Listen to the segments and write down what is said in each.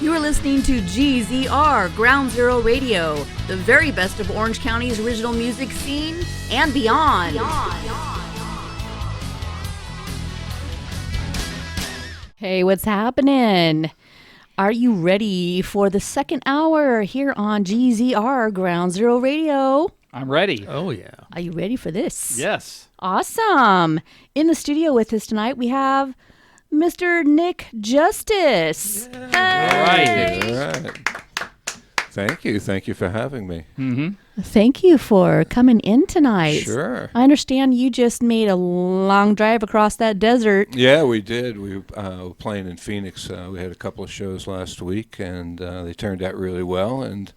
You are listening to GZR, Ground Zero Radio, the very best of Orange County's original music scene and beyond. Hey, what's happening? Are you ready for the second hour here on GZR, Ground Zero Radio? I'm ready. Oh, yeah. Are you ready for this? Yes. Awesome. In the studio with us tonight, we have Mr. Nick Justice. Hey. All right. Thank you for having me. Mm-hmm. Thank you for coming in tonight. Sure. I understand you just made a long drive across that desert. Yeah, we did. We were playing in Phoenix. We had a couple of shows last week, and they turned out really well. And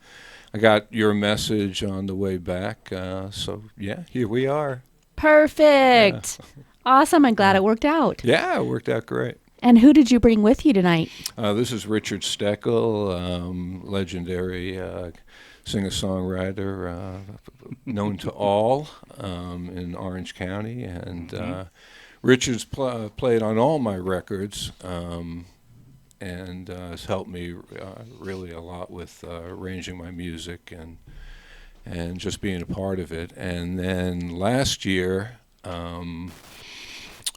I got your message on the way back. So, yeah, here we are. Perfect. Yeah. Awesome. I'm glad it worked out. Yeah, it worked out great. And who did you bring with you tonight? This is Richard Steckel, legendary singer-songwriter, known to all in Orange County. And Richard's played on all my records and has helped me really a lot with arranging my music and just being a part of it. And then last year,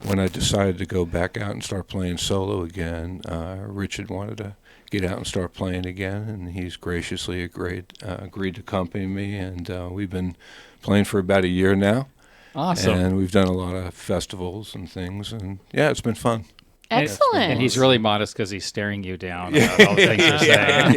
when I decided to go back out and start playing solo again, Richard wanted to get out and start playing again, and he's graciously agreed to accompany me, and we've been playing for about a year now. Awesome. And we've done a lot of festivals and things, and yeah, it's been fun. Excellent. And he's really modest because he's staring you down about all the things you're saying.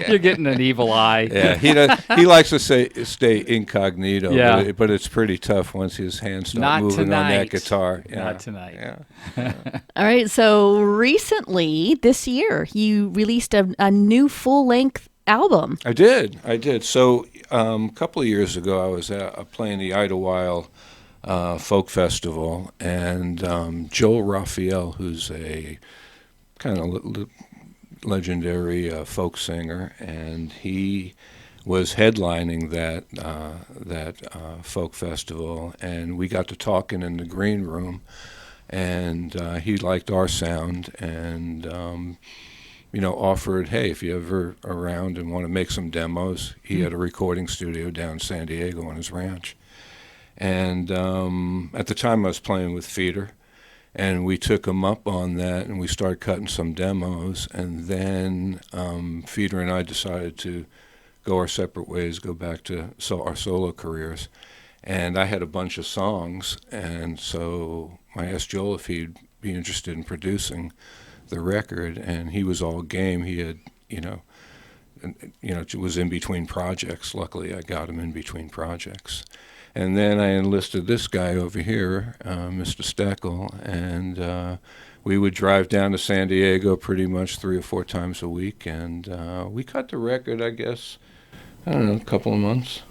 You're getting an evil eye. Yeah, he likes to stay incognito, but it's pretty tough once his hands start moving on that guitar. Yeah. Not tonight. Yeah. All right. So recently, this year, you released a new full-length album. I did. So a couple of years ago, I was playing the Idlewild Folk Festival, and Joel Raphael, who's a kind of legendary folk singer, and he was headlining that folk festival, and we got to talking in the green room, and he liked our sound, and offered, hey, if you're ever around and want to make some demos, he had a recording studio down in San Diego on his ranch. And at the time I was playing with Feeder, and we took him up on that, and we started cutting some demos, and then Feeder and I decided to go our separate ways, go back to our solo careers. And I had a bunch of songs, and so I asked Joel if he'd be interested in producing the record, and he was all game. He had, it was in between projects. Luckily, I got him in between projects. And then I enlisted this guy over here, Mr. Steckel, and we would drive down to San Diego pretty much 3 or 4 times a week, and we cut the record, I guess, I don't know, a couple of months.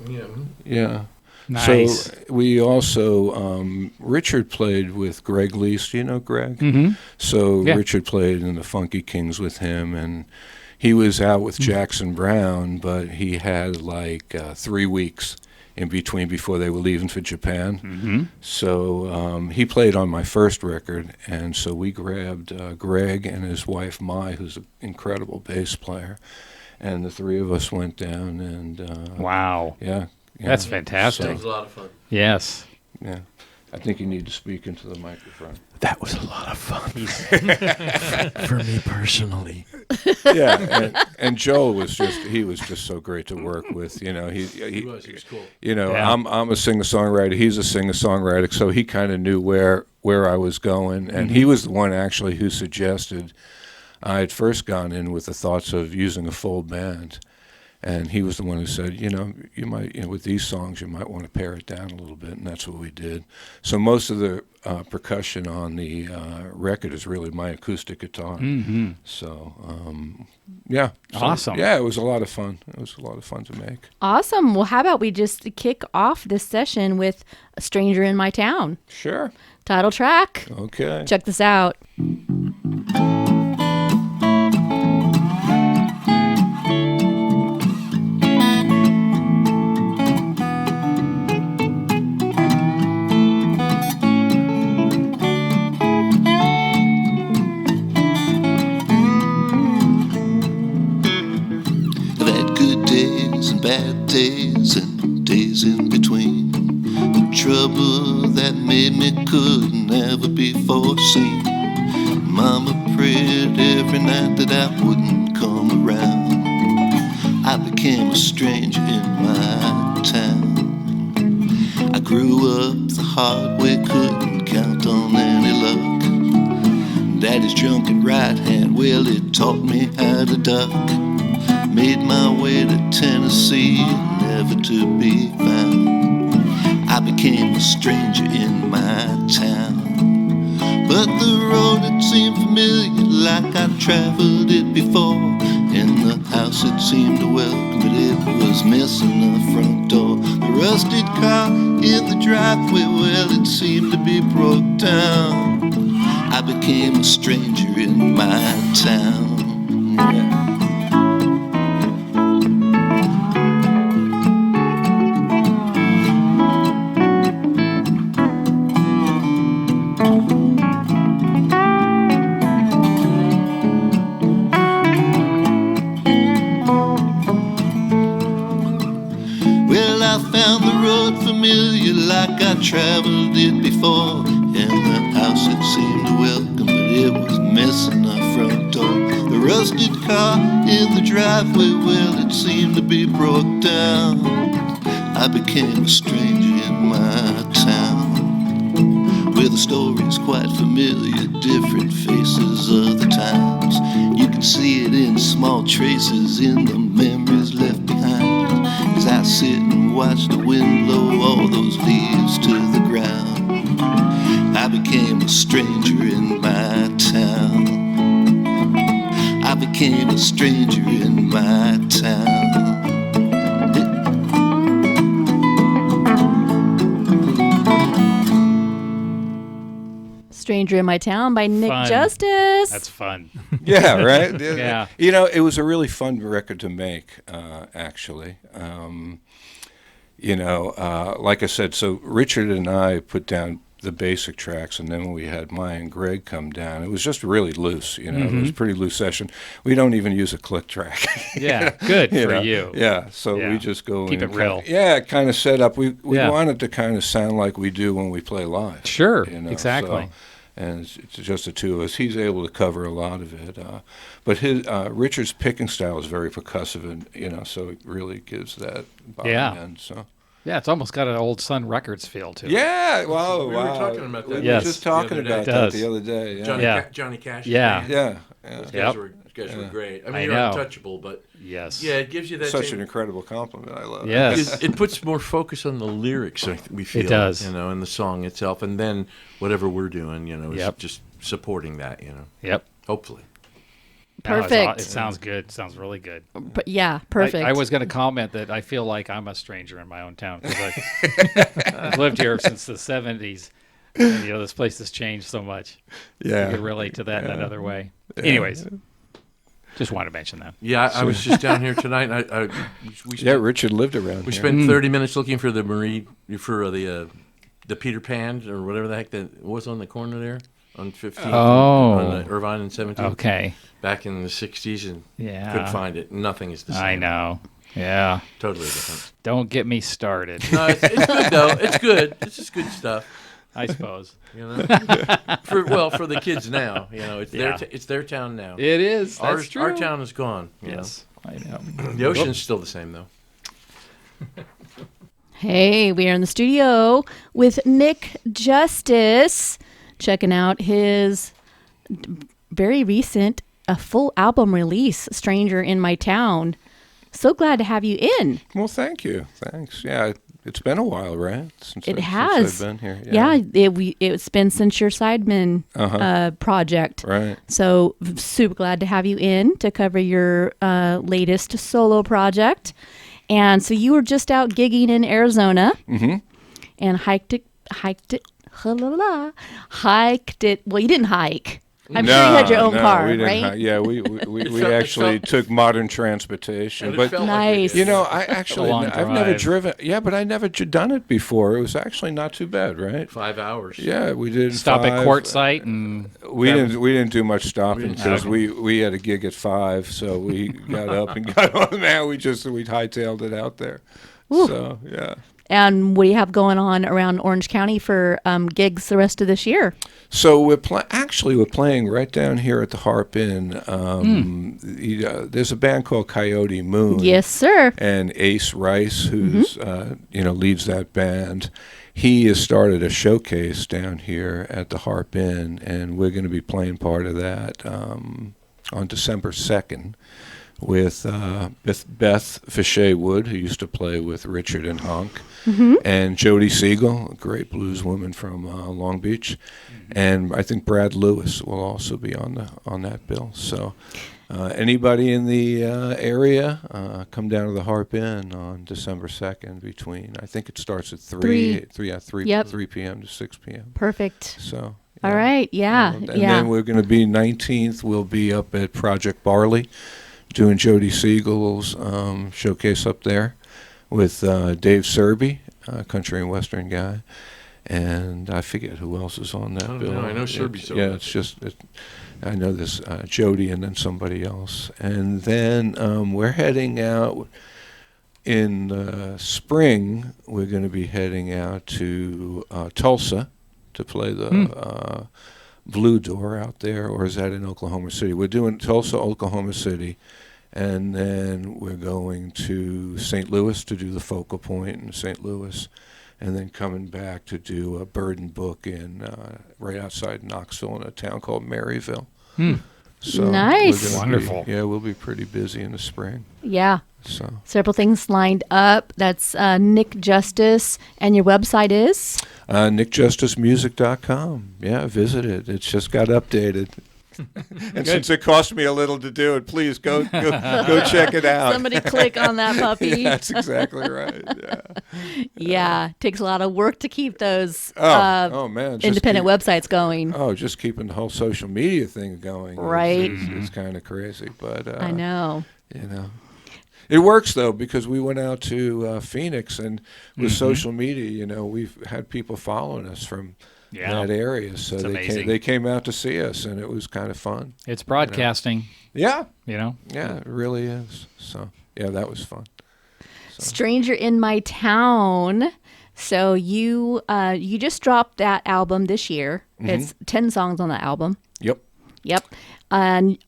Yeah. Nice. So we also, Richard played with Greg Least. Do you know Greg? Mm-hmm. So yeah. Richard played in the Funky Kings with him, and he was out with Jackson Browne, but he had like 3 weeks in between before they were leaving for Japan. Mm-hmm. So he played on my first record, and so we grabbed Greg and his wife Mai, who's an incredible bass player, and the 3 of us went down and wow. Yeah. That's fantastic. That was a lot of fun. Yes. Yeah. I think you need to speak into the microphone. That was a lot of fun. For me personally. Yeah, and Joel was just so great to work with. He was cool. I'm a singer-songwriter. He's a singer-songwriter, so he kind of knew where I was going, and he was the one actually who suggested. I had first gone in with the thoughts of using a full band, and he was the one who said, you might, with these songs, you might want to pare it down a little bit, and that's what we did. So most of the percussion on the record is really my acoustic guitar. Mm-hmm. So, yeah. Awesome. Yeah, it was a lot of fun. It was a lot of fun to make. Awesome. Well, how about we just kick off this session with A Stranger in My Town? Sure. Title track. Okay. Check this out. bad days and days in between. The trouble that made me could never be foreseen. Mama prayed every night that I wouldn't come around. I became a stranger in my town. I grew up the hard way, couldn't count on any luck. Daddy's drunk at right hand, well, it taught me how to duck. Made my way to Tennessee, never to be found. I became a stranger in my town. But the road, it seemed familiar, like I'd traveled it before. In the house, it seemed to welcome, but it was missing the front door. The rusted car in the driveway, well, it seemed to be broke down. I became a stranger in my town. Yeah. Familiar, like I traveled it before. In the house it seemed to welcome, but it was missing the front door. The rusted car in the driveway, well, it seemed to be broke down. I became a stranger in my town, where the story's quite familiar, different faces of the times. You can see it in small traces in the memories left behind. As I sit and watch the wind blow all those leaves to the ground, I became a stranger in my town. I became a stranger in my town. Stranger in My Town by Nick Fun. Justice. That's fun. Yeah, right? Yeah. You know, it was a really fun record to make, actually. Like I said, so Richard and I put down the basic tracks, and then we had Maya and Greg come down. It was just really loose, It was a pretty loose session. We don't even use a click track. Yeah, good for you. Yeah, so Yeah. we just go Keep in it real. kind of set up. We Yeah. wanted to kind of sound like we do when we play live. Sure, exactly. So, and it's just the two of us. He's able to cover a lot of it, but his Richard's picking style is very percussive, and so it really gives that bottom end. So Yeah, it's almost got an old Sun Records feel to it. yeah, wow, We were talking about that. We Yes. were just talking The other about day. that It the does. other day. Yeah, Johnny, Yeah. Johnny Cash. Yeah. yeah. Those Yep. guys were great. I mean, I you're know. untouchable, but Yes. yeah, it gives you that Such same, an incredible compliment. I love it. Yes. it puts more focus on the lyrics, we feel. does. And the song itself, and then whatever we're doing, is Yep. just supporting that, Yep. hopefully. No, Perfect. it sounds good. It sounds really good. But yeah, perfect. I was going to comment that I feel like I'm a stranger in my own town because I've lived here since the 70s. And, this place has changed so much. Yeah. I could relate to that in another way. Anyways, just wanted to mention that. Yeah, I was just down here tonight. And Yeah, Richard lived around we here. spent 30 minutes looking for the Peter Pan or whatever the heck that was on the corner there on 15th on Irvine and 17th. Okay. Back in the 60s, and Yeah. couldn't find it. Nothing is the same. I know. Yeah. Totally different. Don't get me started, No, it's good though. It's good. It's just good stuff. I suppose. For the kids now, it's Yeah. it's their town now. It is. That's true. Our town is gone. Yes. I know. The ocean's still the same though. Hey, we are in the studio with Nick Justice, checking out his very recent full album release, Stranger in My Town. So glad to have you in. Well, thank you. Thanks. Yeah, it's been a while, right? Since It Since has. I've been here. Yeah, it's been since your Sidemen project. Right. So super glad to have you in to cover your latest solo project. And so you were just out gigging in Arizona and hiked it. Well, you didn't hike. I'm sure you had your own car, we didn't right? yeah, we actually took modern transportation. But it But felt like we Nice. did. you know, I actually long I've never drive. driven. Yeah, but I never done it before. It was actually not too bad, right? 5 hours. Yeah, we did Stop at 5. Quartzsite and We didn't do much stopping didn't because stop. we had a gig at 5, so we got up and got on there. We hightailed it out there. Ooh. So yeah. And what do you have going on around Orange County for gigs the rest of this year? So we're playing right down here at the Harp Inn. There's a band called Coyote Moon. Yes, sir. And Ace Rice, who's leads that band, he has started a showcase down here at the Harp Inn, and we're going to be playing part of that on December 2nd with Beth Fichet Wood, who used to play with Richard and Honk, and Jody Siegel, a great blues woman from Long Beach, and I think Brad Lewis will also be on that bill. So anybody in the area, come down to the Harp Inn on December 2nd between, I think it starts at 3 p.m. to 6 p.m. Perfect. So. All right. Yeah. And then we're going to be 19th, we'll be up at Project Barley doing Jody Siegel's showcase up there with Dave Serby, country and western guy, and I forget who else is on that bill. I know Serby's over Yeah, there. it's just I know this Jody and then somebody else, and then we're heading out in the spring. We're going to be heading out to Tulsa to play the Blue Door out there, or is that in Oklahoma City? We're doing Tulsa, Oklahoma City, and then we're going to St. Louis to do the focal point in St. Louis, and then coming back to do a Burden Book in right outside Knoxville in a town called Maryville. So Nice. we're gonna Wonderful. we'll be pretty busy in the spring. Yeah. So Several things lined up. That's Nick Justice, and your website is? NickJusticeMusic.com. Yeah, visit it. It's just got updated. And since it cost me a little to do it, please go check it out. Somebody click on that puppy. That's exactly right. Yeah. Yeah. Takes a lot of work to keep those Oh man, just independent websites going. Oh, just keeping the whole social media thing going. Right. It's kind of crazy, but I know. You know. It works though, because we went out to Phoenix, and with social media, we've had people following us from that area, so It's amazing. they came out to see us, and it was kind of fun. It's broadcasting, Yeah, you know. yeah, it really is. So yeah, that was fun. Stranger in My Town. So you just dropped that album this year. It's 10 songs on the album. Yep. And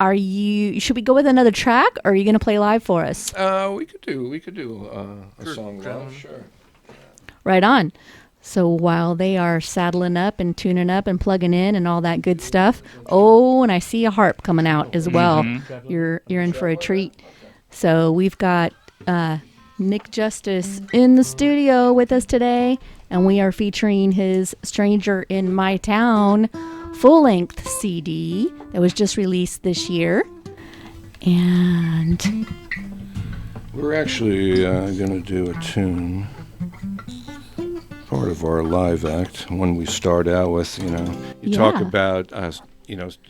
should we go with another track, or are you going to play live for us? We could do a song live, sure. Right on. So while they are saddling up and tuning up and plugging in and all that good stuff, and I see a harp coming out as well. You're in for a treat. So we've got Nick Justice in the studio with us today, and we are featuring his Stranger in My Town full-length CD that was just released this year. And We're actually going to do a tune, part of our live act, when we start out with, you talk about,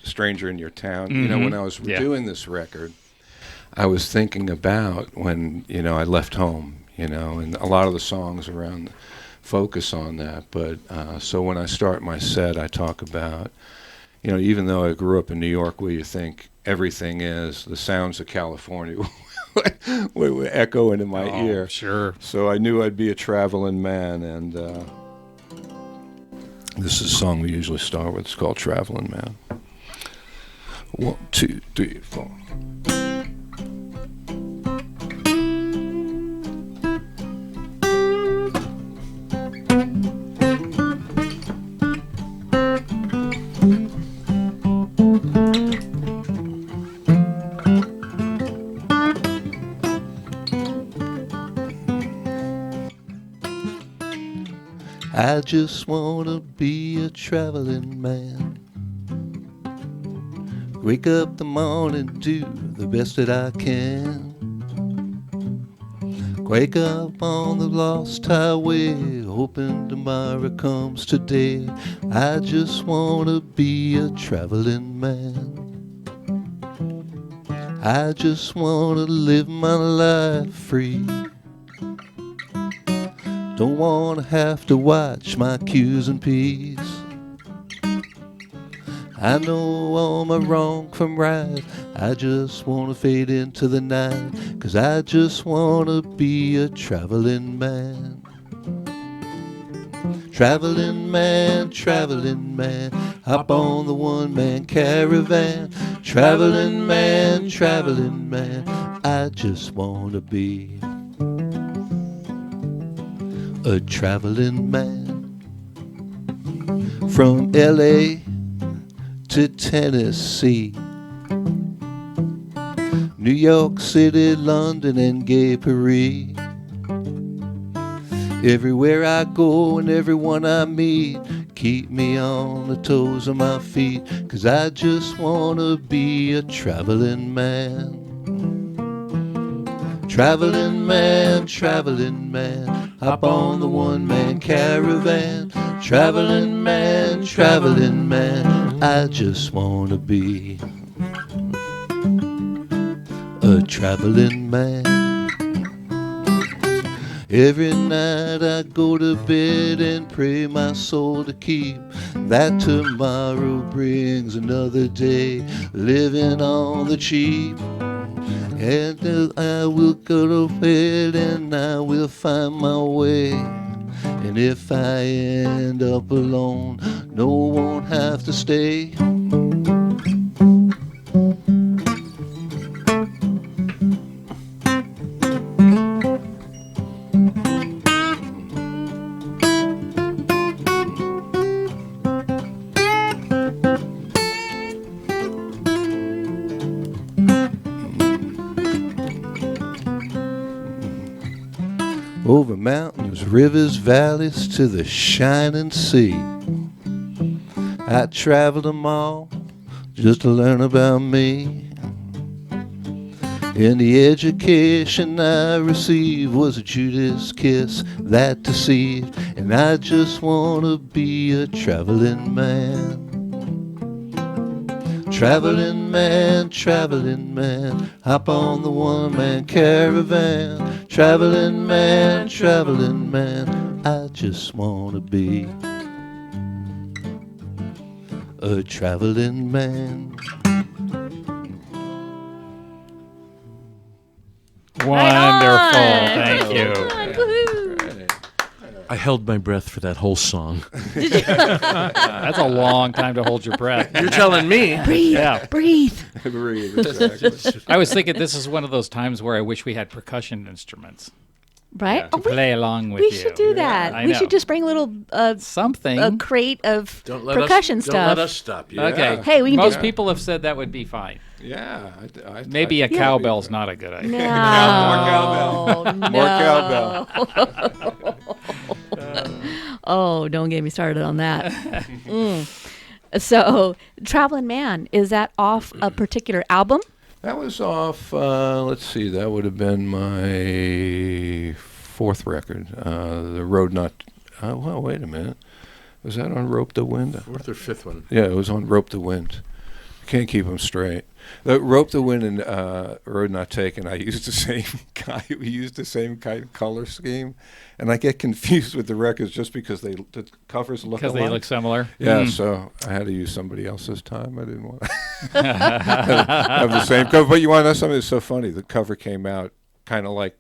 stranger in your town. When I was doing this record, I was thinking about when, I left home, and a lot of the songs around focus on that. But so when I start my set, I talk about, even though I grew up in New York, where you think everything is, the sounds of California would echo into my ear. Sure. So I knew I'd be a traveling man, and this is a song we usually start with. It's called Traveling Man. 1, 2, 3, 4. I just wanna be a traveling man. Wake up the morning, do the best that I can. Wake up on the lost highway, hoping tomorrow comes today. I just wanna be a traveling man. I just wanna live my life free. Don't wanna have to watch my Q's and P's. I know all my wrong from right. I just wanna fade into the night, 'cause I just wanna be a traveling man. Traveling man, hop on the one-man caravan. Traveling man, I just wanna be a traveling man. From LA to Tennessee, New York City, London, and Gay Paris. Everywhere I go and everyone I meet, keep me on the toes of my feet, 'cause I just wanna be a traveling man. Traveling man, hop on the one-man caravan. Traveling man, I just wanna be a traveling man. Every night I go to bed and pray my soul to keep, that tomorrow brings another day, living on the cheap. And I will go to bed and I will find my way. And if I end up alone, no one won't have to stay. Over mountains, rivers, valleys, to the shining sea. I traveled them all just to learn about me. And the education I received was a Judas kiss that deceived. And I just want to be a traveling man. Traveling man, hop on the one-man caravan. Traveling man, I just want to be a traveling man. Wonderful. Right Thank you. Woohoo. I held my breath for that whole song. That's a long time to hold your breath. You're telling me. Breathe. Yeah. Breathe. I was thinking this is one of those times where I wish we had percussion instruments Right? to play along with we you. should do that. I We know. should just bring a little Something. a crate of Don't let percussion us, stuff. Don't let us stop you. Okay. Hey, we can Most do- people have said that would be fine. Yeah. Maybe a cowbell's not a good idea. No. More cowbell. Oh, don't get me started on that. So, Traveling Man, is that off a particular album? That was off, let's see, that would have been my fourth record. The Road Not, well, wait a minute. Was that on Rope the Wind? Fourth or fifth one. Yeah, it was on Rope the Wind. I can't keep them straight. The Rope the Wind and Road Not Taken, I used the same guy. We used the same kind of color scheme. And I get confused with the records just because the covers look Because alike. they look similar. Yeah, so I had to use somebody else's time. I didn't want to have the same cover. But you want to know something that's so funny? The cover came out kind of like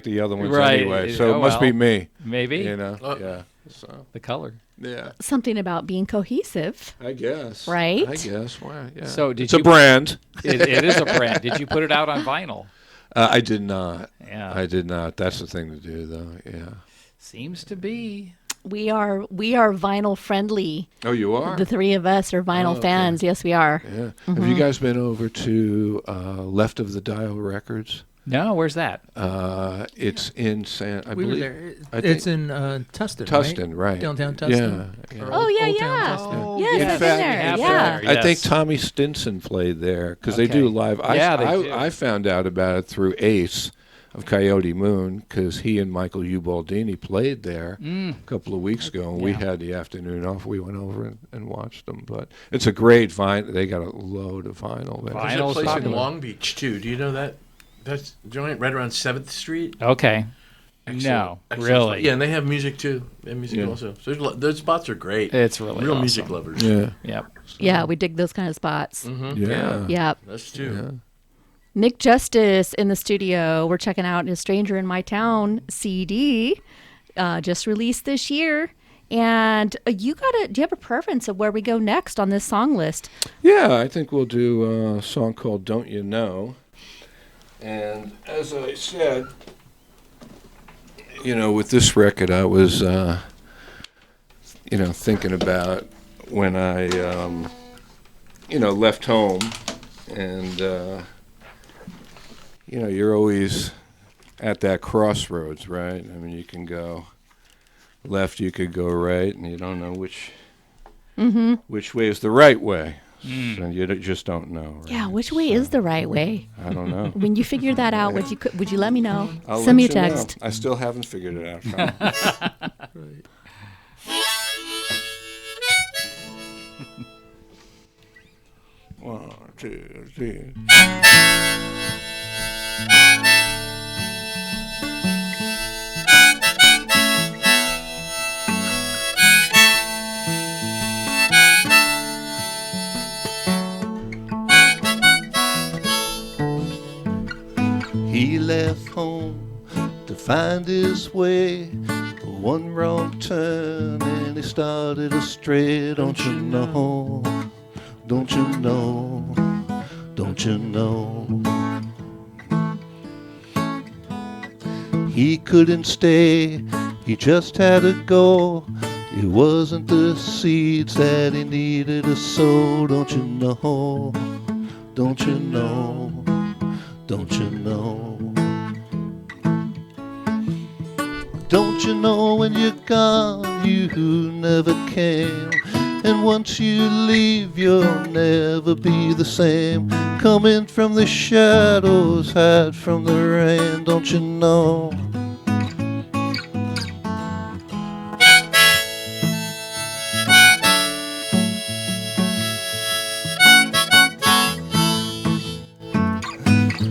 the other ones Right. anyway. So Oh, it must be well. me. Maybe. You know? Oh. Yeah. So, The color. yeah. Something about being cohesive. I guess. Right? I guess. Why? Yeah. So did it's you, a brand. It is a brand. Did you put it out on vinyl? I did not. Yeah. I did not. That's the thing to do, though. Yeah. Seems to be. We are vinyl friendly. Oh, you are? The three of us are vinyl okay. fans. Yes, we are. Yeah. Have you guys been over to Left of the Dial Records? No, where's that? It's in San. I We were believe. there. I It's think- in Tustin, Tustin, right? Downtown Yeah. Tustin. Yeah. Or Oh, yeah, Old Town yeah. Tustin. Yes, in I've fact, been there. have Yeah. been I think Yes. Tommy Stinson played there because they do Okay. live. Yeah, they do. I found out about it through Ace. of Coyote Moon, because he and Michael Ubaldini played there a couple of weeks ago, and we Yeah. had the afternoon off. We went over and watched them. But it's a great vinyl. They got a load of vinyl there. Vinyl. There's a Vinyl's place in popular. Long Beach too. Do you know that? That's joint right around 7th Street. Okay. Excellent- No, excellent really? spot. Yeah, and they have music too. They have music Yeah. also. So those spots are great. It's really Real awesome. music lovers. Yeah. Yep. Yeah, we dig those kind of spots. Mm-hmm. Yeah. Yep. That's too. Yeah. Nick Justice in the studio. We're checking out his Stranger in My Town CD, just released this year. And do you have a preference of where we go next on this song list? Yeah, I think we'll do a song called Don't You Know. And as I said, with this record, I was, thinking about when I, left home. And, you're always at that crossroads, right? I mean, you can go left, you could go right, and you don't know which way is the right way. And you just don't know. Right? Yeah, which way is the right way? I don't know. When you figure that out, would you let me know? I'll Send me a let you know. text. I still haven't figured it out. Right. One, two, three. He left home to find his way. One wrong turn and he started astray. Don't you know? Don't you know? Don't you know? He couldn't stay, he just had to go. It wasn't the seeds that he needed to sow. Don't you know? Don't you know? Don't you know? Don't you know when you're gone, you never came? And once you leave, you'll never be the same. Coming from the shadows, hide from the rain. Don't you know?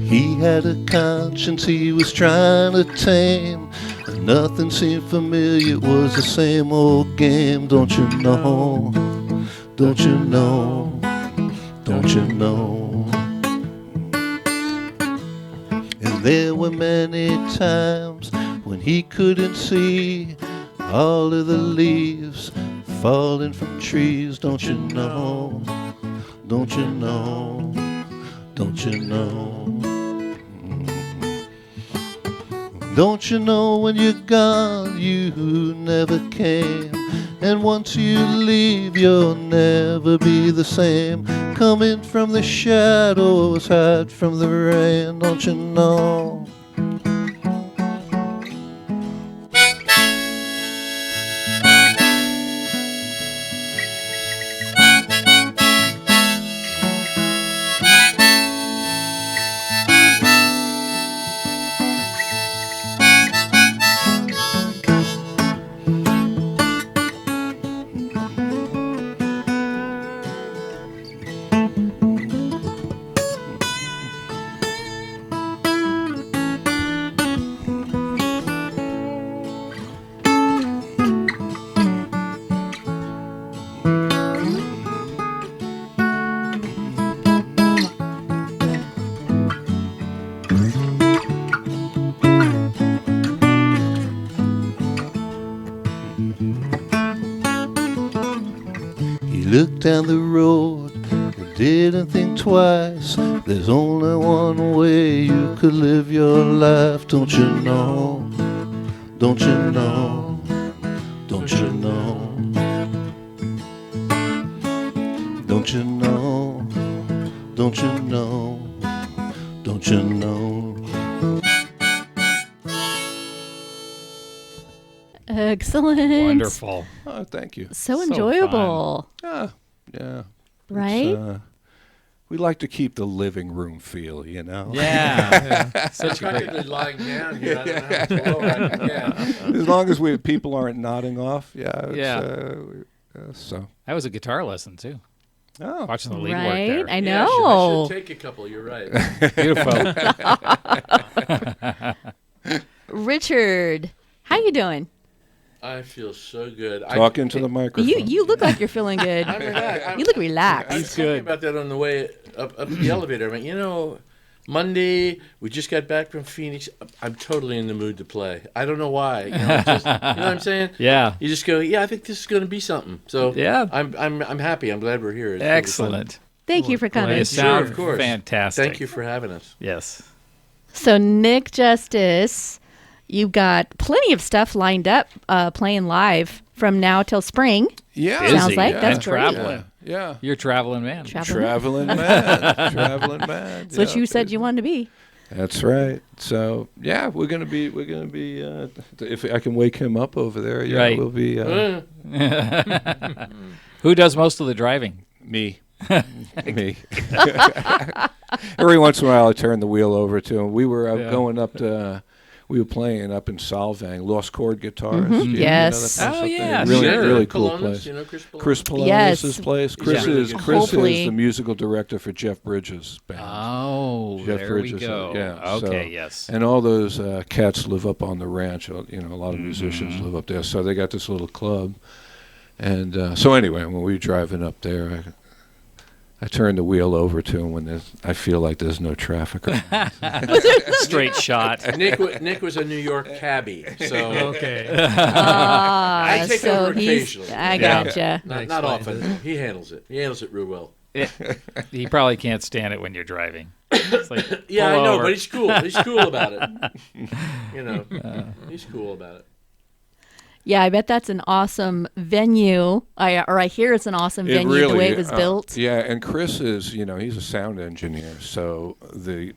He had a conscience he was trying to tame, and nothing seemed familiar, it was the same old game. Don't you know? Don't you know? Don't you know? And there were many times when he couldn't see all of the leaves falling from trees. Don't you know? Don't you know? Don't you know? Don't you know when you're gone, you never came? And once you leave, you'll never be the same. Coming from the shadows, hide from the rain. Don't you know? Looked down the road and didn't think twice. There's only one way you could live your life. Don't you know? Don't you know? Don't you know? Don't you know? Don't you know? Don't you know? Excellent. Wonderful. Oh, thank you. So So enjoyable. Yeah. Right? It we like to keep the living room feel, you know. Yeah. Such a great. Practically lying down here. I don't know how much lower I can get. As long as people aren't nodding off, it's, Yeah. so. That was a guitar lesson too. Oh, Watching the lead work Right? there. I Yeah, know. I should take a couple. You're right. Beautiful. Richard, how you doing? I feel so good. talk into the microphone. You look like you're feeling good. I'm relaxed. You look relaxed. I was talking about that on the way up the elevator. I mean, Monday we just got back from Phoenix. I'm totally in the mood to play. I don't know why. Just, you know what I'm saying? Yeah. You just go, I think this is going to be something. So Yeah. I'm happy. I'm glad we're here. It's really fun. Excellent. Thank you for coming. You sound of course. fantastic. Thank you for having us. Yes. So Nick Justice, you've got plenty of stuff lined up playing live from now till spring. Yeah. Busy. Sounds like that's and great. traveling. Yeah. You're a traveling man. Traveling man. Traveling man. That's what you said you wanted to be. That's right. So yeah, we're gonna be. If I can wake him up over there, yeah, Right. we'll be. Who does most of the driving? Me. Me. Every once in a while, I turn the wheel over to him. We were going up to. We were playing up in Salvang, Lost Chord Guitars. Mhm. You know Yes. that place Oh, up there? yeah, Really, sure. really cool Polonus, place. You know Chris Polonus? Chris Polonus' Yes. place. Chris really is good. Hopefully. the musical director for Jeff Bridges' band. Oh, Jeff there we Bridges, go. yeah, Okay, so- yes. And all those cats live up on the ranch. A lot of musicians live up there. So they got this little club. And so anyway, when we were driving up there, I turned the wheel over to him when I feel like there's no traffic. Straight shot. Nick was a New York cabbie, so Okay. I take so over he's. occasionally. I Yeah. gotcha. not often. He handles it. He handles it real well. He probably can't stand it when you're driving. It's like, Yeah, pull I know, over. but he's cool. He's cool about it. He's cool about it. Yeah, I bet that's an awesome venue. I hear it's an awesome venue the way it was built. Yeah, and Chris is, he's a sound engineer, so the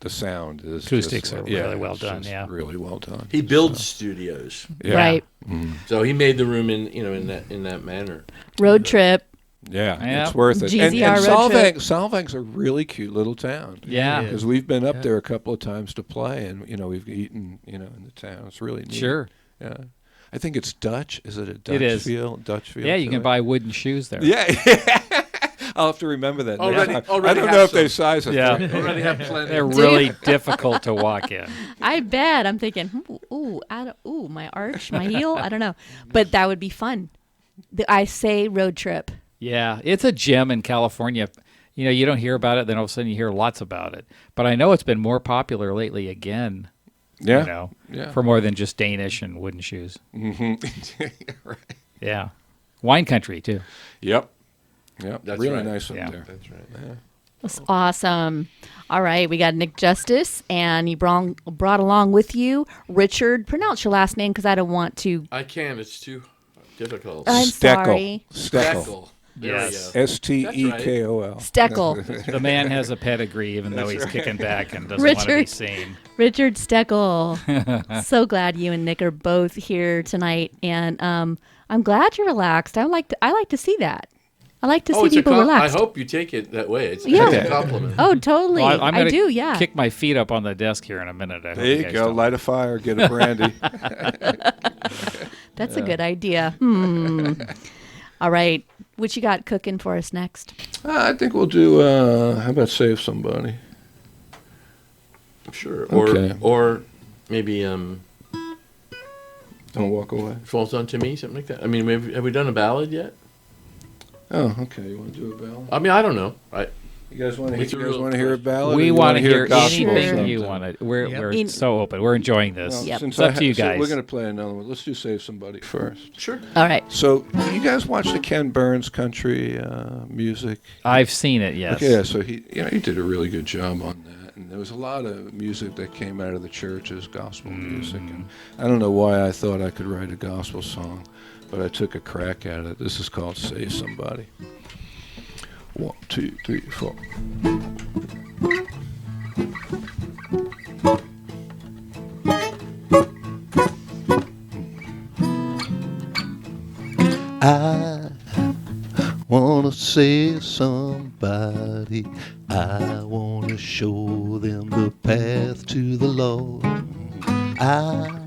sound is Acoustics just, are really well it's done, just yeah. really well done. He builds studios, Yeah. Right. so he made the room in that manner. Road trip. Yeah, Yeah. it's worth it. GZR and road trip. Salvang's a really cute little town. Yeah. Because we've been up there a couple of times to play, and we've eaten, in the town. It's really neat. Sure. Yeah. I think it's Dutch. Is it a Dutch It is. feel? Dutch feel. Yeah, you to can it? buy wooden shoes there. Yeah. I'll have to remember that. next Already- time. already I don't have know if some. they size it. Yeah. Already have plenty. They're really difficult to walk in. I bet. I'm thinking, my arch, my heel. I don't know, but that would be fun. I say road trip. Yeah, it's a gem in California. You don't hear about it, then all of a sudden you hear lots about it. But I know it's been more popular lately again. Yeah. Yeah. For more than just Danish and wooden shoes. Mm-hmm. Right. Yeah. Wine country, too. Yep. That's really right. nice up Yeah. there. That's right. That's awesome. All right, we got Nick Justice, and you brought along with you Richard. Pronounce your last name because I don't want to. I can't. It's too difficult. I'm sorry. Stekel. There Yes. we go. Stekol. Steckel. The man has a pedigree, even though he's kicking back and doesn't want to be Richard. seen. Richard Steckel. So glad you and Nick are both here tonight, and I'm glad you're relaxed. I like to see that. I like to see it's a people relaxed. I hope you take it that way. It's Yeah. a compliment. Oh, totally. Well, I'm I gonna do. Yeah. kick my feet up on the desk here in a minute. I hope There you guys go. don't. Light a fire. Get a brandy. That's a good idea. All right. What you got cooking for us next? I think we'll do. How about Save Somebody? Sure. Okay. Or maybe Don't walk away. Falls Onto Me, something like that. I mean, have we done a ballad yet? Oh, okay. You want to do a ballad? I mean, I don't know. You guys want to It's a real hear a ballad? or We you want wanna to hear gospel or anything you something? want to. We're In- so open. We're enjoying this. Well, Yep. since It's up to you so guys. we're going to play another one. Let's do Save Somebody first. Sure. All right. So, you guys watch the Ken Burns country music? I've seen it. Yes. Okay, yeah, so he did a really good job on that. And there was a lot of music that came out of the churches, gospel music. And I don't know why I thought I could write a gospel song, but I took a crack at it. This is called Save Somebody. 1, 2, 3, 4. I wanna save somebody. somebody. I want to show them the path to the Lord. I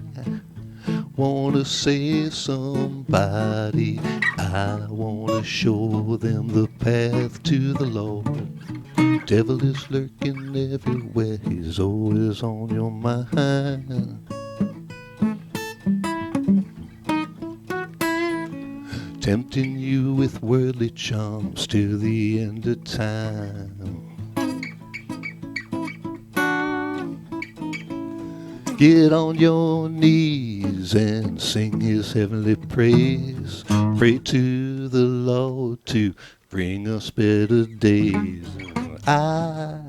want to save somebody. I want to show them the path to the Lord. Devil is lurking everywhere. He's always on your mind. Tempting you with worldly charms till the end of time. Get on your knees and sing his heavenly praise. Pray to the Lord to bring us better days. I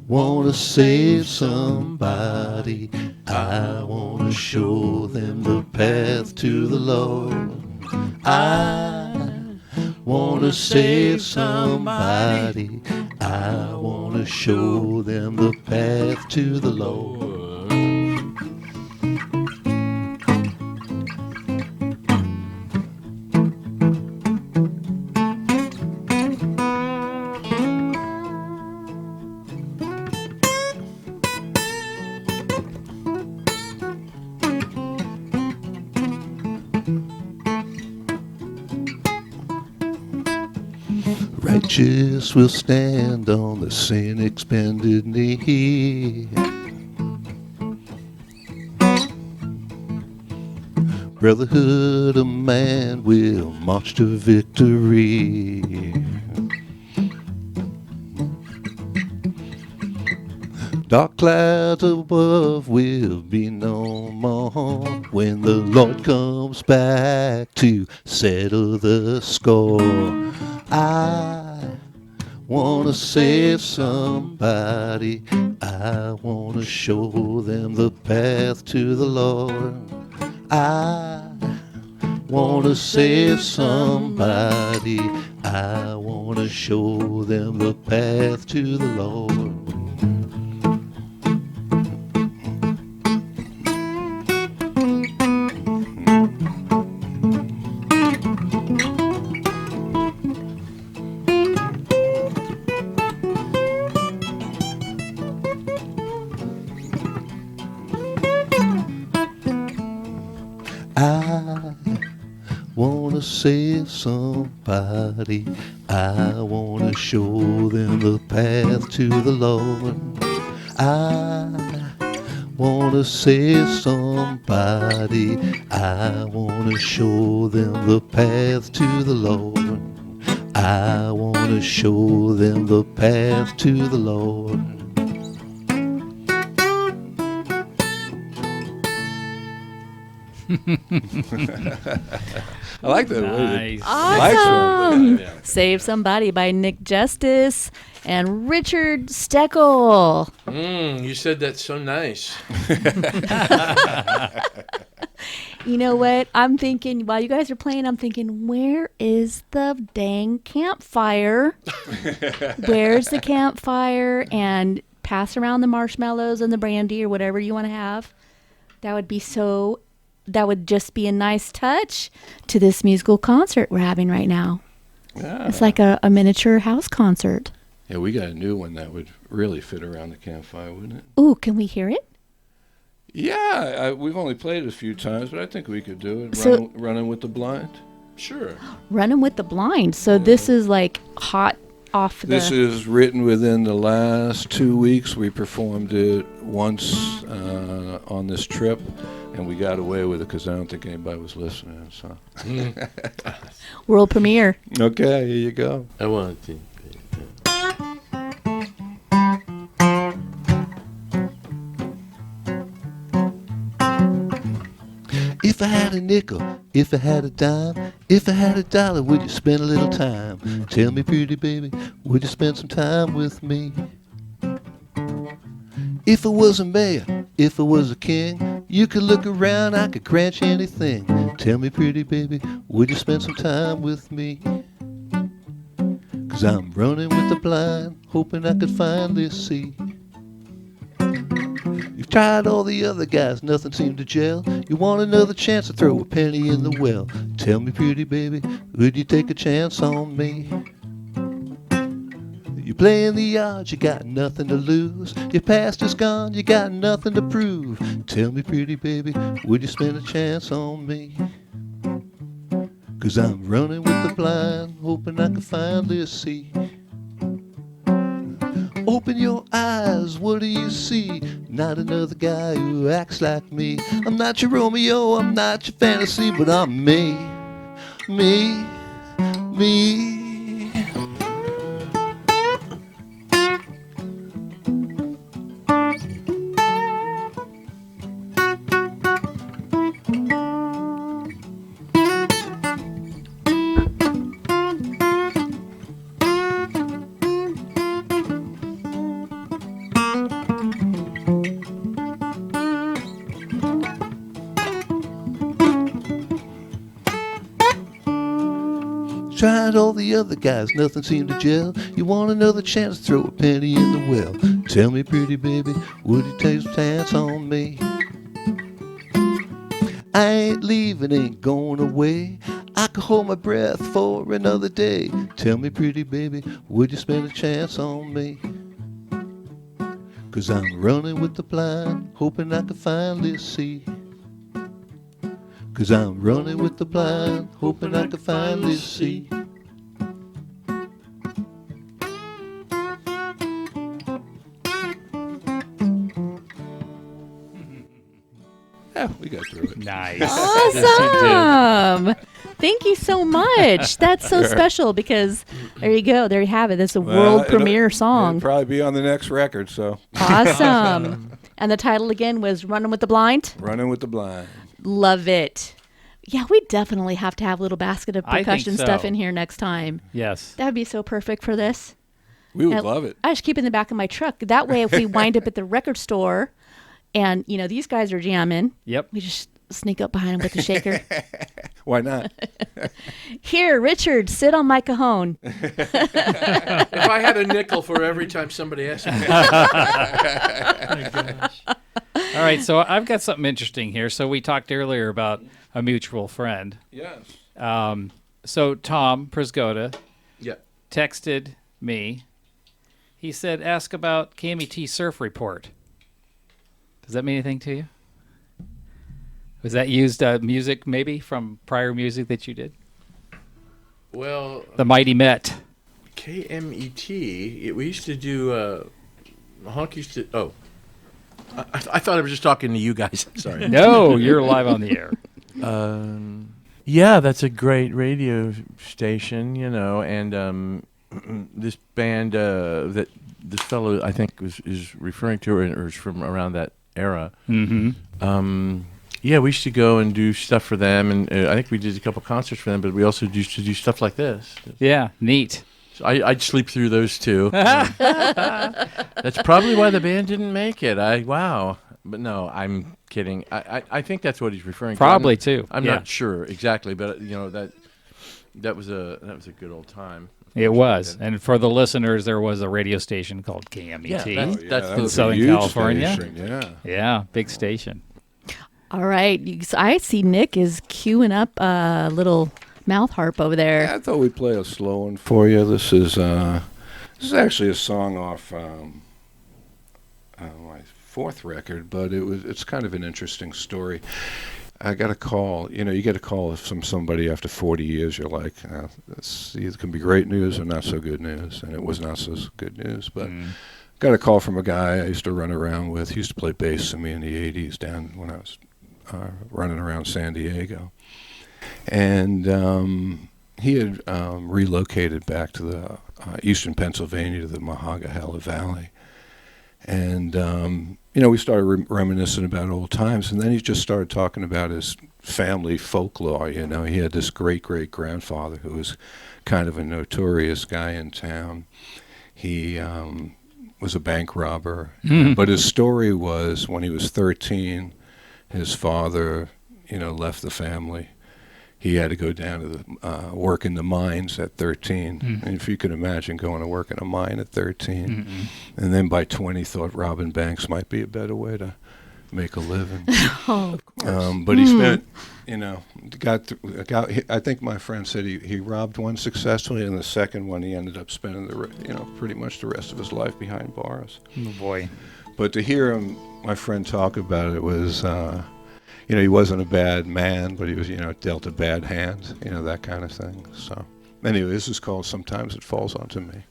want to save somebody. I want to show them the path to the Lord. I want to save somebody. I want to show them the path to the Lord. Righteous will stand on the sin expended knee. Brotherhood of man will march to victory. Dark clouds above will be no more when the Lord comes back to settle the score. I want to save somebody. I want to show them the path to the Lord. I want to save somebody. I want to show them the path to the Lord. I want to save somebody. I want to show them the path to the Lord. I want to save somebody. I want to show them the path to the Lord. I want to show them the path to the Lord. I like that. Nice. Awesome. Yeah. Save Somebody by Nick Justice and Richard Steckel. You said that so nice. You know what? I'm thinking, while you guys are playing, I'm thinking, where is the dang campfire? Where's the campfire? And pass around the marshmallows and the brandy or whatever you want to have. That would just be a nice touch to this musical concert we're having right now. Yeah. It's like a miniature house concert. Yeah, we got a new one that would really fit around the campfire, wouldn't it? Ooh, can we hear it? Yeah, we've only played it a few times, but I think we could do it. So- Running with the blind. Sure. Running with the Blind. So this is like hot off the... This is written within the last 2 weeks. We performed it once on this trip, and we got away with it because I don't think anybody was listening. So, world premiere. okay, here you go. I want to. If I had a nickel, if I had a dime, if I had a dollar, would you spend a little time? Tell me, pretty baby, would you spend some time with me? If I was a mayor, if I was a king, you could look around, I could grant you anything. Tell me, pretty baby, would you spend some time with me? 'Cause I'm running with the blind, hoping I could finally see. You've tried all the other guys, nothing seemed to gel. You want another chance to throw a penny in the well. Tell me, pretty baby, would you take a chance on me? You play in the yard, you got nothing to lose. Your past is gone, you got nothing to prove. Tell me, pretty baby, would you spend a chance on me? 'Cause I'm running with the blind, hoping I can finally see. Open your eyes, what do you see? Not another guy who acts like me. I'm not your Romeo, I'm not your fantasy, but I'm me. Me. Tried all the other guys, nothing seemed to gel. You want another chance to throw a penny in the well. Tell me, pretty baby, would you take a chance on me? I ain't leaving, ain't going away. I could hold my breath for another day. Tell me, pretty baby, would you spend a chance on me? 'Cause I'm running with the blind, hoping I can finally see. 'Cause I'm running with the blind, hoping I can finally see. Yeah, we got through it. Nice. Awesome. Thank you so much. That's so special because there you go. There you have it. That's a world premiere song. It'll probably be on the next record, so. Awesome. And the title again was Running with the Blind? Running with the Blind. Love it. Yeah, we definitely have to have a little basket of I think percussion stuff so. in here next time. Yes. That would be so perfect for this. We would And love it. I just keep it in the back of my truck. That way, if we wind up at the record store and, you know, these guys are jamming, Yep. we just sneak up behind them with the shaker. Why not? Here, Richard, sit on my cajon. If I had a nickel for every time somebody asked me. All right, so I've got something interesting here. So we talked earlier about a mutual friend. Yes. So Tom Prisgoda Yeah. texted me. He said, ask about KMET Surf Report. Does that mean anything to you? Was that used music maybe from prior music that you did? Well, The Mighty Met. KMET, we used to do, Honk used to, I thought I was just talking to you guys. Sorry. No, you're live on the air. Yeah, that's a great radio station, you know, and this band that this fellow I think is referring to or is from around that era. Mm-hmm. Yeah, we used to go and do stuff for them, and I think we did a couple concerts for them, but we also used to do stuff like this. Yeah, neat. So I'd sleep through those two. That's probably why the band didn't make it. Wow. But no, I'm kidding. I think that's what he's referring Probably to. too. I'm Yeah. not sure exactly, but you know that was a good old time. It was. And for the listeners, there was a radio station called KMET. Yeah, that's- Yeah, that's that the was a Southern huge California. station, yeah. Yeah, big station. All right. I see Nick is queuing up a little mouth harp over there. I thought we'd play a slow one for you. This is actually a song off my fourth record, but it's kind of an interesting story. I got a call. You know, you get a call from somebody after 40 years. You're like, this either can be great news or not so good news, and it was not so good news. But got a call from a guy I used to run around with. He used to play bass with me in the 80s down when I was running around San Diego. And he had relocated back to the eastern Pennsylvania to the Monongahela Valley. And, you know, we started reminiscing about old times. And then he just started talking about his family folklore. You know, he had this great-great-grandfather who was kind of a notorious guy in town. He was a bank robber. But his story was when he was 13, his father, you know, left the family. He had to go down to the work in the mines at 13. And if you could imagine going to work in a mine at 13. And then by 20 thought robbing banks might be a better way to make a living. Oh, But he spent, I think my friend said he robbed one successfully, and the second one he ended up spending pretty much the rest of his life behind bars. Oh boy. But to hear him, my friend, talk about it was, he wasn't a bad man, but he was, dealt a bad hand, that kind of thing. So anyway, this is called Sometimes It Falls Onto Me.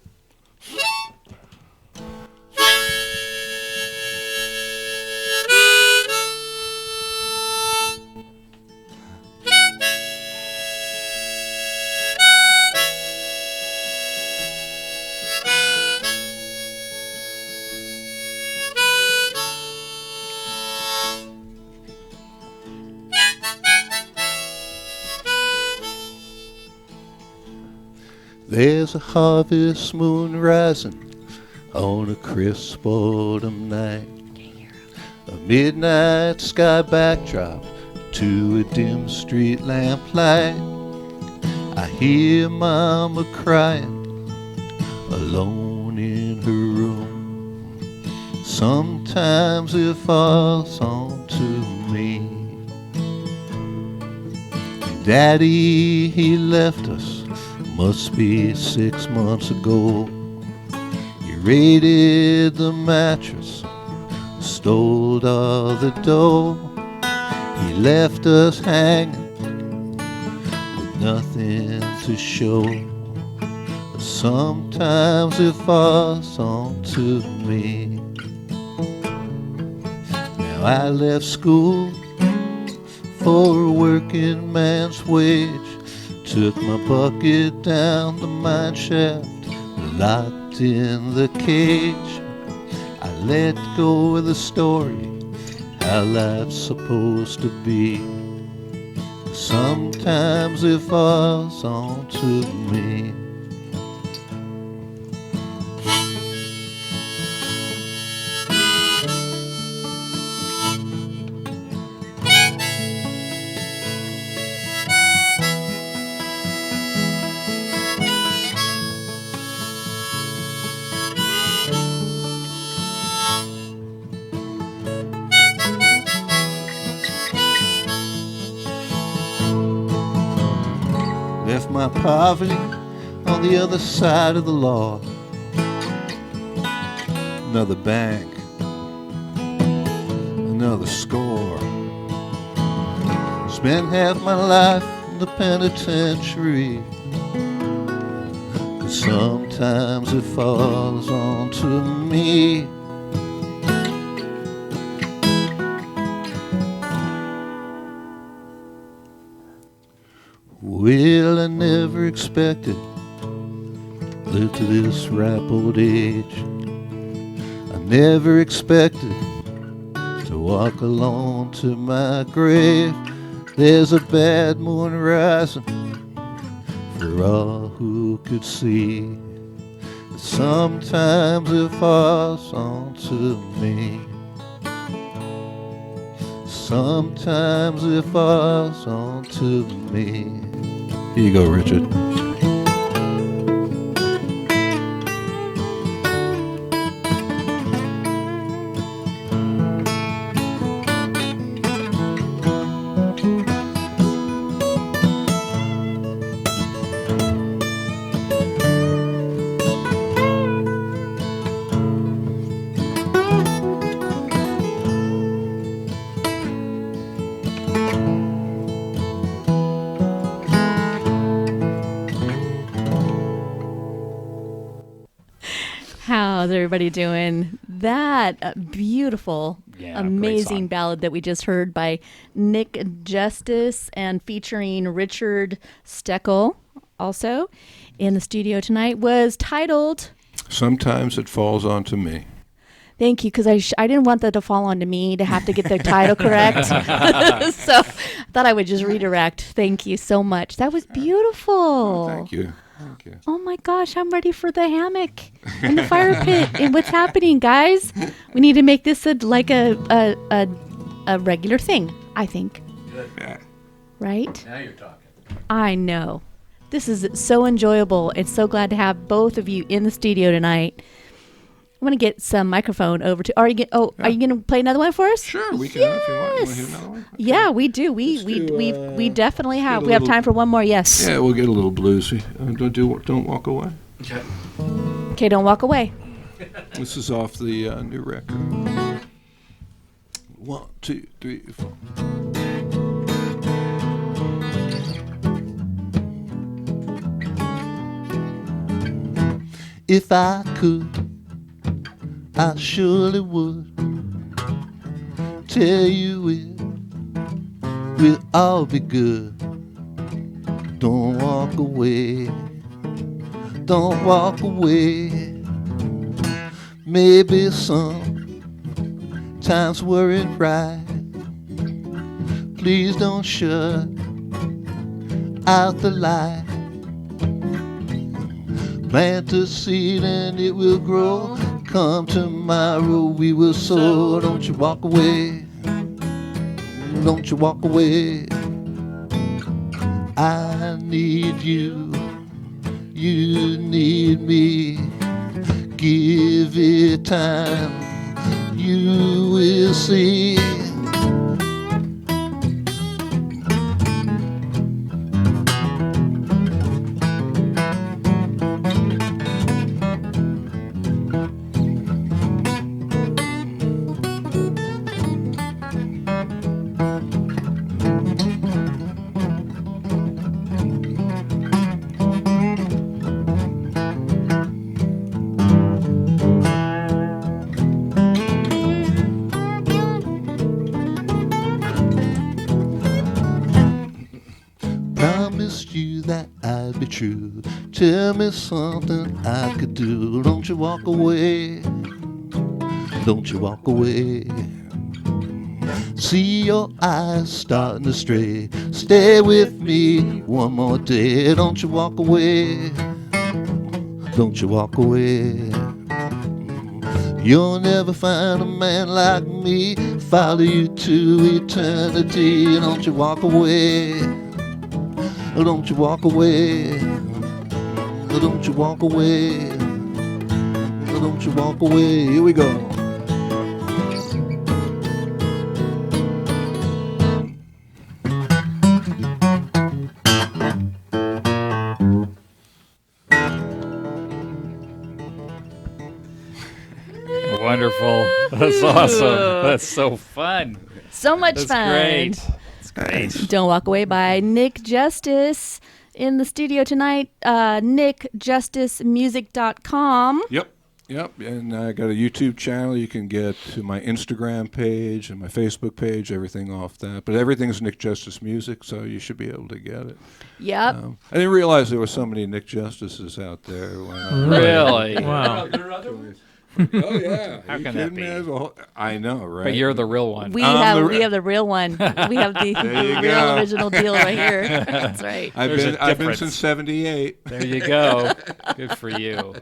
There's a harvest moon rising on a crisp autumn night, a midnight sky backdrop to a dim street lamp light. I hear Mama crying alone in her room. Sometimes it falls onto me. Daddy, he left us, must be 6 months ago. He raided the mattress, stole all the dough. He left us hanging with nothing to show. Sometimes it falls onto me. Now I left school for a working man's wage. Took my bucket down the mine shaft, locked in the cage. I let go of the story, how life's supposed to be. Sometimes it falls onto me. Left my poverty on the other side of the law. Another bank, another score. Spent half my life in the penitentiary. But sometimes it falls onto me. Well, I never expected to live to this ripe old age. I never expected to walk alone to my grave. There's a bad moon rising for all who could see. Sometimes it falls onto me. Sometimes it falls onto me. Here you go, Richard. how's everybody doing? That beautiful, Yeah, great amazing song. ballad that we just heard by Nick Justice and featuring Richard Steckel also in the studio tonight was titled... Sometimes it falls onto me. Thank you, because I didn't want that to fall onto me to have to get the title correct. So I thought I would just redirect. Thank you so much. That was beautiful. Oh, thank you. Thank you. Oh my gosh, I'm ready for the hammock and the fire pit. And what's happening, guys? We need to make this a regular thing, I think. Yeah. Right? Now you're talking. I know. This is so enjoyable. It's so glad to have both of you in the studio tonight. I'm gonna get some microphone over to. Are you gonna play another one for us? Sure, we can if you want. You want to hear another one? Okay. Yeah, we do. We definitely have. We have time for one more. Yes. Yeah, we'll get a little bluesy. Don't walk away. Okay, don't walk away. This is off the new record. 1, 2, 3, 4. If I could, I surely would tell you it will all be good. Don't walk away, don't walk away. Maybe sometimes were it right. Please don't shut out the light. Plant a seed and it will grow. Come tomorrow we will sow. Don't you walk away. Don't you walk away. I need you. You need me. Give it time. You will see. Promised you that I'd be true. Tell me something I could do. Don't you walk away. Don't you walk away. See your eyes starting to stray. Stay with me one more day. Don't you walk away. Don't you walk away. You'll never find a man like me. Follow you to eternity. Don't you walk away. Don't you walk away. Don't you walk away. Don't you walk away. Here we go. Wonderful. That's awesome. That's so fun. So much That's fun. great. That's great. Don't Walk Away by Nick Justice in the studio tonight. NickJusticeMusic.com. Yep, and I got a YouTube channel. You can get to my Instagram page and my Facebook page, everything off that. But everything's Nick Justice Music, so you should be able to get it. Yep. I didn't realize there were so many Nick Justices out there. When Really? Wow. There are other ones. Oh, yeah. How You can that kidding me? be? There's a whole- I know, right? But you're the real one. We I'm have the- we have the real one. We have the you real go. original deal right here. That's right. I've There's been a I've been difference. since '78. There you go. Good for you.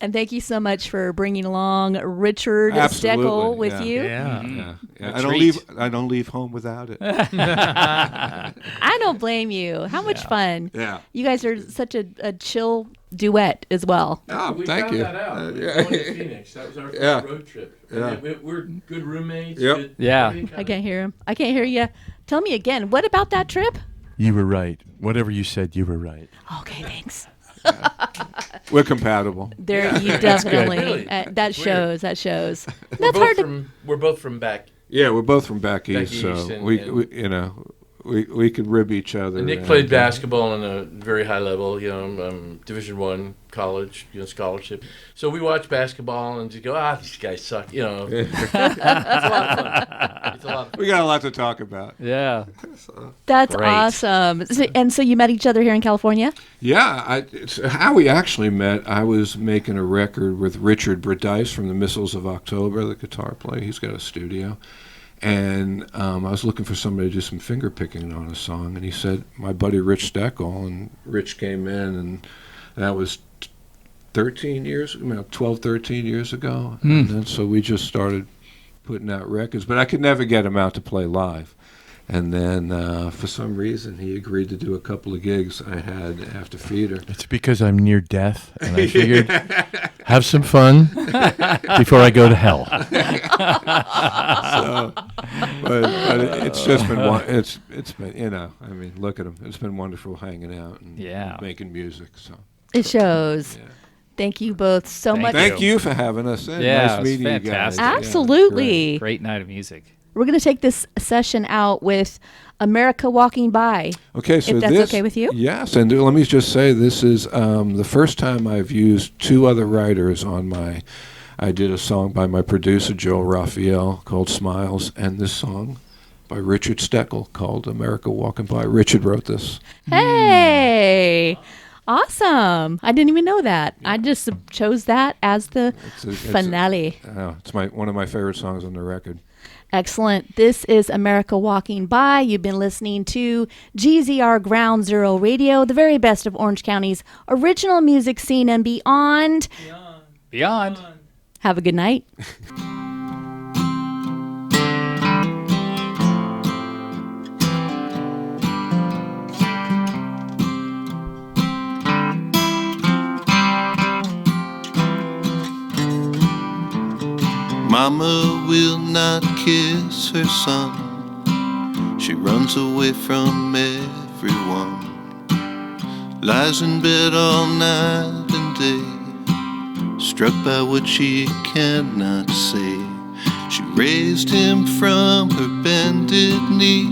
And thank you so much for bringing along Richard Absolutely, Steckel with yeah. you. Yeah. Yeah. A I don't treat. I don't leave home without it. I don't blame you. How much fun. Yeah. You guys are such a chill duet as well. Oh, We thank found you. that out. We were yeah. going to Phoenix. That was our first Yeah. road trip. Yeah. And we're good roommates. Yep. Good, Yeah. everything I can't hear him. I can't hear you. Tell me again. What about that trip? You were right. Whatever you said, you were right. Okay, thanks. We're compatible. There, you good. definitely. Really? That Weird. shows. That shows. We're That's both hard to. we're both from back. Yeah, we're both from back Back east, east so and- we and- we could rib each other. And Nick and, played basketball on a very high level, Division I college, scholarship. So we watch basketball and just go, these guys suck, It's a lot of fun. It's a lot of fun. We got a lot to talk about. Yeah. That's Great. awesome. And so you met each other here in California? Yeah, it's how we actually met. I was making a record with Richard Bredice from the Missiles of October, the guitar player. He's got a studio. And I was looking for somebody to do some finger picking on a song. And he said, my buddy Rich Steckel. And Rich came in, and that was 12, 13 years ago. And then so we just started putting out records. But I could never get him out to play live. And then for some reason, he agreed to do a couple of gigs I had after Feeder. It's because I'm near death, and I figured have some fun before I go to hell. So, but it's just been it's been, you know, I mean, look at him. It's been wonderful hanging out and Yeah. making music. So It shows. yeah. Thank you both so Thank much. Thank you for having us in. Yeah, Nice it was meeting you guys. fantastic. Yeah, Absolutely. Great night of music. We're going to take this session out with America Walking By. Okay, so If that's this, okay with you? Yes, and let me just say this is the first time I've used two other writers on my. I did a song by my producer Joe Raphael called "Smiles," and this song by Richard Steckel called "America Walking By." Richard wrote this. Hey, awesome! I didn't even know that. I just chose that as the finale. It's one of my favorite songs on the record. Excellent. This is America Walking By. You've been listening to GZR Ground Zero Radio, the very best of Orange County's original music scene and beyond. Beyond. Have a good night. Mama will not kiss her son. She runs away from everyone. Lies in bed all night and day, struck by what she cannot say. She raised him from her bended knee,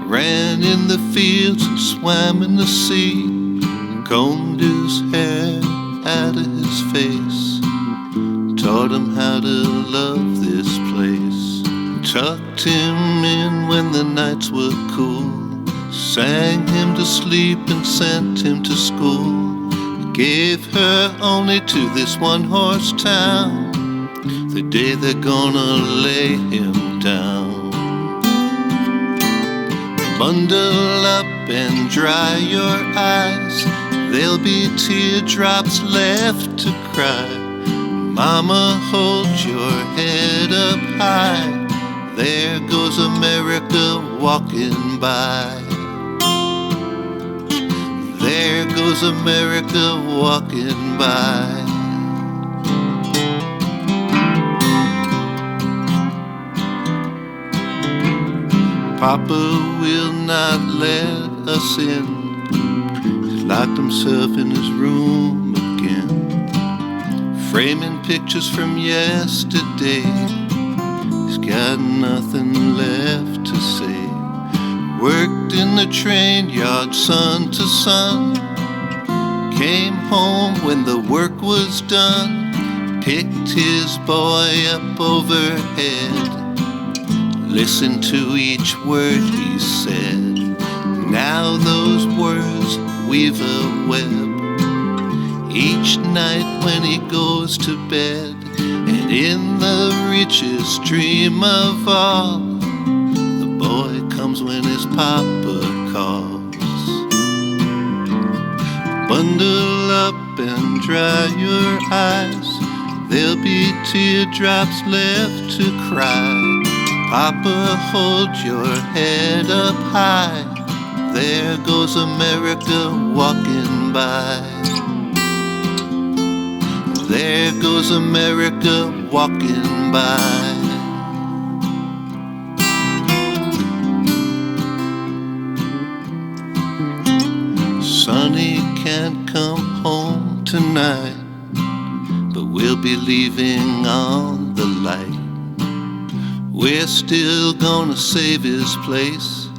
ran in the fields and swam in the sea, combed his hair out of his face, taught him how to love this place, tucked him in when the nights were cool, sang him to sleep and sent him to school, gave her only to this one-horse town, the day they're gonna lay him down. Bundle up and dry your eyes, there'll be teardrops left to cry. Mama, hold your head up high, there goes America walking by. There goes America walking by. Papa will not let us in, he's locked himself in his room again, framing pictures from yesterday. He's got nothing left to say. Worked in the train yard sun to sun, came home when the work was done, picked his boy up overhead, listened to each word he said. Now those words weave a web each night when he goes to bed, and in the richest dream of all, the boy comes when his papa calls. Bundle up and dry your eyes, there'll be teardrops left to cry. Papa, hold your head up high, there goes America walking by. There goes America walking by. Sonny can't come home tonight, but we'll be leaving on the light. We're still gonna save his place,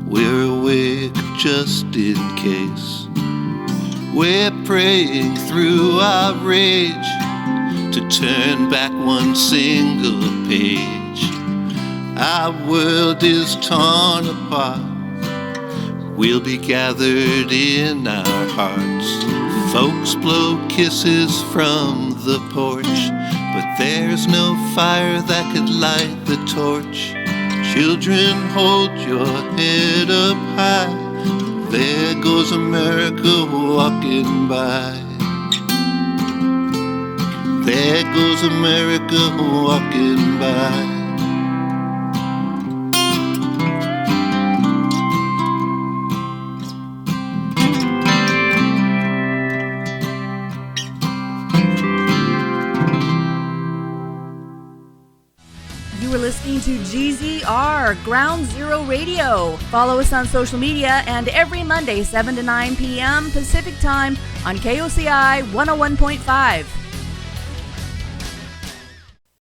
we're awake just in case. We're praying through our rage to turn back one single page. Our world is torn apart, we'll be gathered in our hearts. Folks blow kisses from the porch, but there's no fire that could light the torch. Children, hold your head up high, there goes America walking by. There goes America walking by. You are listening to GZR, Ground Zero Radio. Follow us on social media and every Monday, 7 to 9 p.m. Pacific Time on KOCI 101.5.